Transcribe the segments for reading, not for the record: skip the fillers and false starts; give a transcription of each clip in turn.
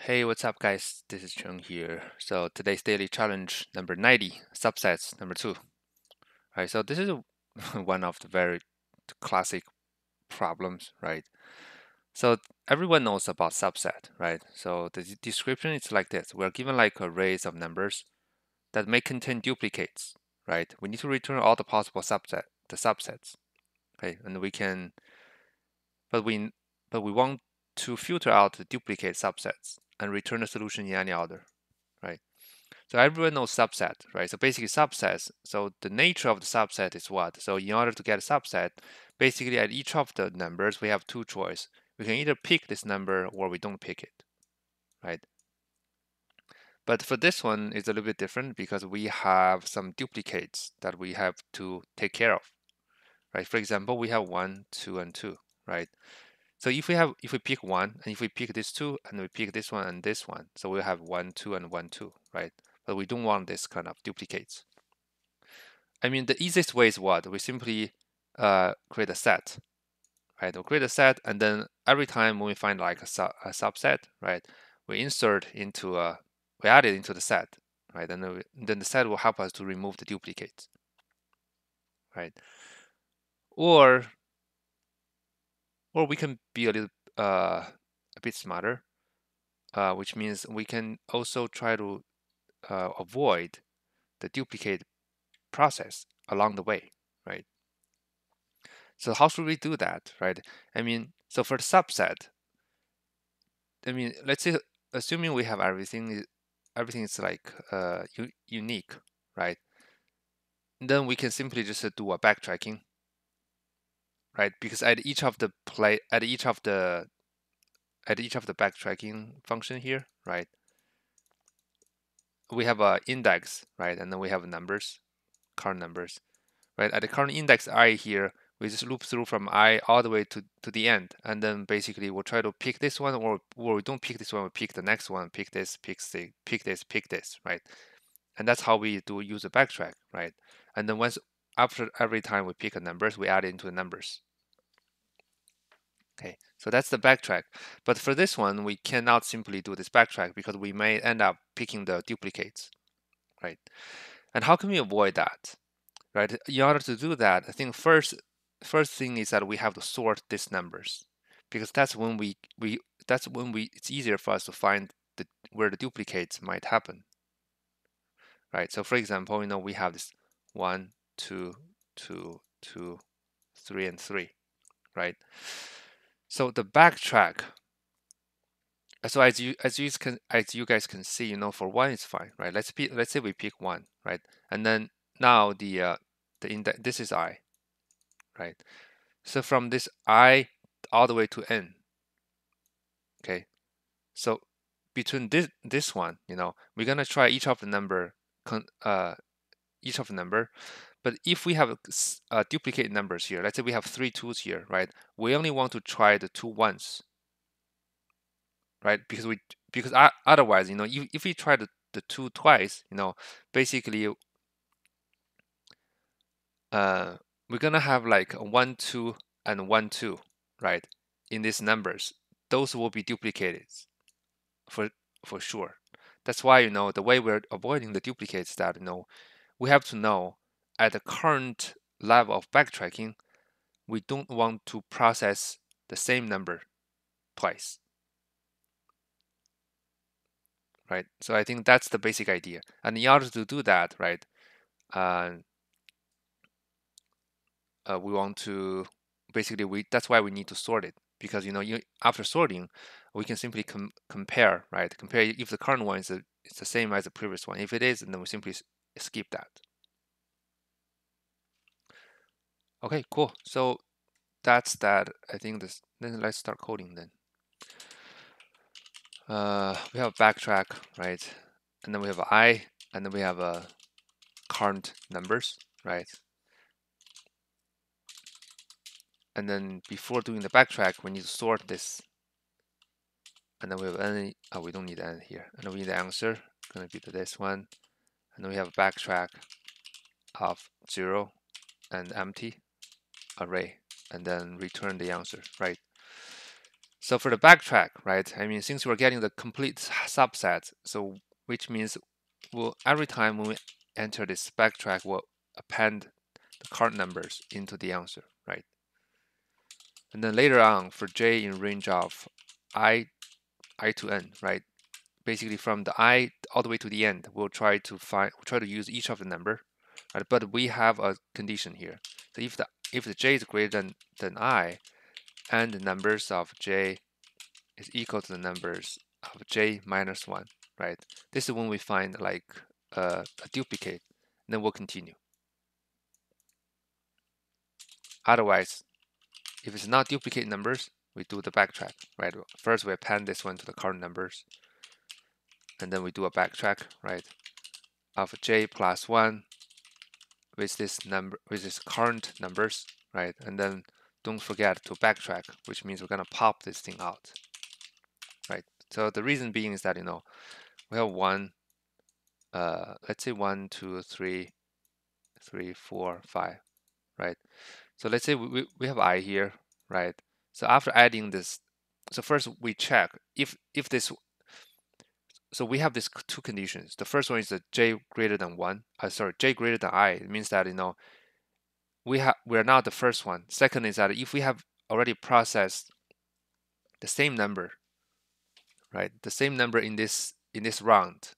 Hey, what's up, guys? This is Chung here. So today's daily challenge number 90, subsets number 2. All right, so this is one of the very classic problems, right? So everyone knows about subset, right? So the description is like this. We're given like arrays of numbers that may contain duplicates, right? We need to return all the possible subsets, okay? And we can, but we want to filter out the duplicate subsets and return the solution in any order, right? So everyone knows subset, right? So basically subsets. So the nature of the subset is what? So in order to get a subset, basically at each of the numbers, we have two choices. We can either pick this number or we don't pick it, right? But for this one, it's a little bit different because we have some duplicates that we have to take care of, right? For example, we have 1, 2, and 2, right? So if we pick 1 and if we pick this 2 and we pick this one and this one, so we'll have 1, 2, and 1, 2, right? But we don't want this kind of duplicates. I mean, the easiest way is what? We simply create a set, right? We'll create a set, and then every time when we find like a subset, right, we add it into the set, right? And then the set will help us to remove the duplicates, right? Or we can be a bit smarter, which means we can also try to avoid the duplicate process along the way, right? So how should we do that, right? I mean, so for the subset, I mean, let's say assuming we have everything is like unique, right? Then we can simply just do a backtracking, right? Because at each of the backtracking function here, right? We have a index, right? And then we have numbers, current numbers, right? At the current index I here, we just loop through from I all the way to the end, and then basically we'll try to pick this one, or we don't pick this one, we pick the next one, pick this, pick this, right? And that's how we do use a backtrack, right? And then after every time we pick a numbers, we add it into the numbers. Okay, so that's the backtrack. But for this one, we cannot simply do this backtrack because we may end up picking the duplicates, right? And how can we avoid that? Right? In order to do that, I think first thing is that we have to sort these numbers, because that's when it's easier for us to find where the duplicates might happen, right? So for example, we have this 1, 2, 2, 2, 3, and 3, right? So the backtrack. So as you guys can see, for 1 is fine, right? Let's say we pick 1, right? And then now the index, this is I, right? So from this I all the way to n, okay? So between this one, we're gonna try each of the number, but if we have duplicate numbers here, let's say we have 3 2s here, right? We only want to try the 2 1s, right? Because otherwise, if we try the 2 twice, basically we're gonna have like a 1 2 and 1 2, right? In these numbers, those will be duplicated for sure. That's why the way we're avoiding the duplicates is that we have to know at the current level of backtracking, we don't want to process the same number twice, right? So I think that's the basic idea. And in order to do that, right, we want to basically that's why we need to sort it, because after sorting, we can simply compare, right? Compare if the current one is the same as the previous one. If it is, then we simply skip that. Okay, cool. So that's that. I think then let's start coding then. We have a backtrack, right? And then we have I, and then we have a current numbers, right? And then before doing the backtrack, we need to sort this. And then we have any, we don't need any here. And then we need the answer, gonna be this one. And then we have a backtrack of 0 and empty array, and then return the answer, right? So for the backtrack, right? I mean, since we're getting the complete subset, so which means we'll every time when we enter this backtrack, we'll append the current numbers into the answer, right? And then later on, for j in range of I to n, right? Basically, from the I all the way to the end, we'll try to use each of the number, right? But we have a condition here. So if the j is greater than I, and the numbers of j is equal to the numbers of j minus 1, right? This is when we find like a duplicate, and then we'll continue. Otherwise, if it's not duplicate numbers, we do the backtrack, right? First, we append this one to the current numbers, and then we do a backtrack, right, of j plus 1 with this current numbers, right? And then don't forget to backtrack, which means we're gonna pop this thing out, right? So the reason being is that we have let's say 1, 2, 3, 4, 5, right? So let's say we have I here, right? So after adding this, so first we check if this. So we have these two conditions. The first one is that j greater than 1. Sorry, j greater than I. It means that we're not the first one. Second is that if we have already processed the same number, right? The same number in this round,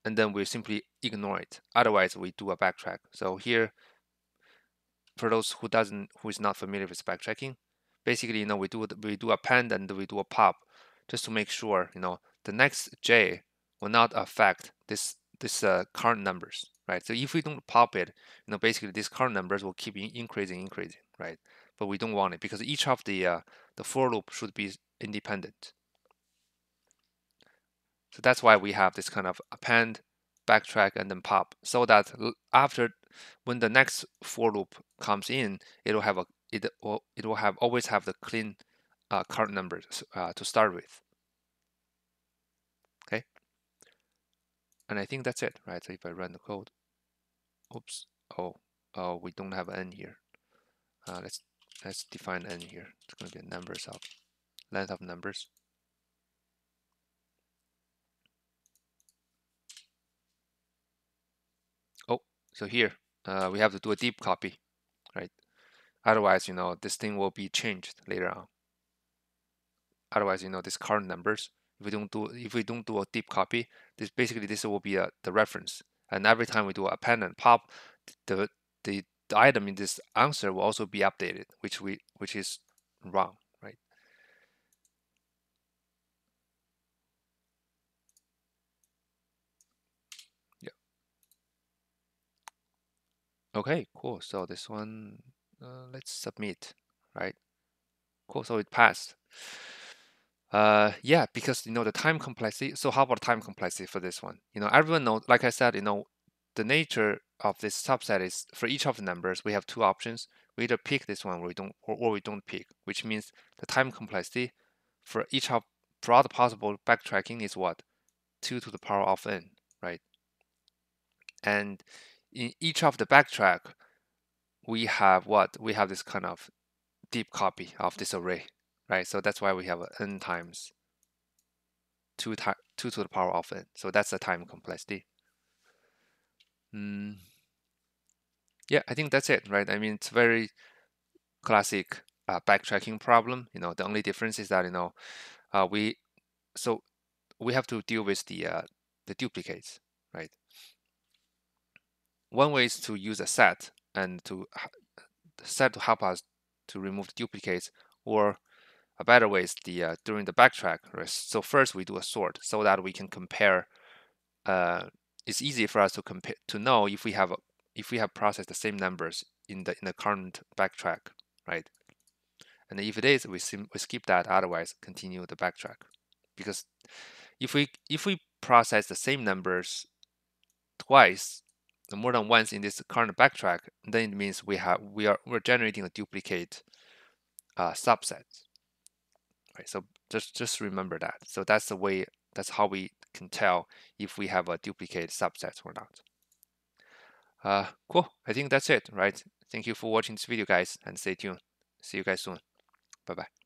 and then we simply ignore it. Otherwise, we do a backtrack. So here, for those who is not familiar with backtracking, basically, we do append and we do a pop, just to make sure, the next j will not affect this current numbers, right? So if we don't pop it, basically these current numbers will keep increasing, right? But we don't want it because each of the for loop should be independent. So that's why we have this kind of append, backtrack, and then pop, so that after when the next for loop comes in, it will always have the clean current numbers to start with. Okay, and I think that's it, right? So if I run the code, oops, oh, we don't have n here. Let's define n here. It's going to be numbers of length of numbers. Oh, so here we have to do a deep copy, right? Otherwise, this thing will be changed later on. Otherwise, this current numbers, if we don't do a deep copy, this will be the reference. And every time we do a append and pop, the item in this answer will also be updated, which is wrong, right? Yeah. Okay, cool. So this one, let's submit, right? Cool. So it passed. Yeah, because the time complexity. So how about time complexity for this one? Everyone knows, like I said, the nature of this subset is for each of the numbers we have two options. We either pick this one or we don't pick, which means the time complexity for all the possible backtracking is what? 2 to the power of n, right? And in each of the backtrack, we have what? We have this kind of deep copy of this array, right? So that's why we have n times 2 to the power of n. So that's the time complexity. Yeah, I think that's it, right? I mean, it's very classic backtracking problem. The only difference is that we have to deal with the duplicates, right? One way is to use a set and to help us to remove the duplicates, or a better way is during the backtrack. Right? So first we do a sort so that we can compare. It's easy for us to compare to know if we have processed the same numbers in the current backtrack, right? And if it is, we skip that. Otherwise, continue the backtrack, because if we process the same numbers twice, more than once in this current backtrack, then it means we're generating a duplicate subset, right? So just remember that. So that's the way. That's how we can tell if we have a duplicate subset or not. Cool. I think that's it, right? Thank you for watching this video, guys, and stay tuned. See you guys soon. Bye bye.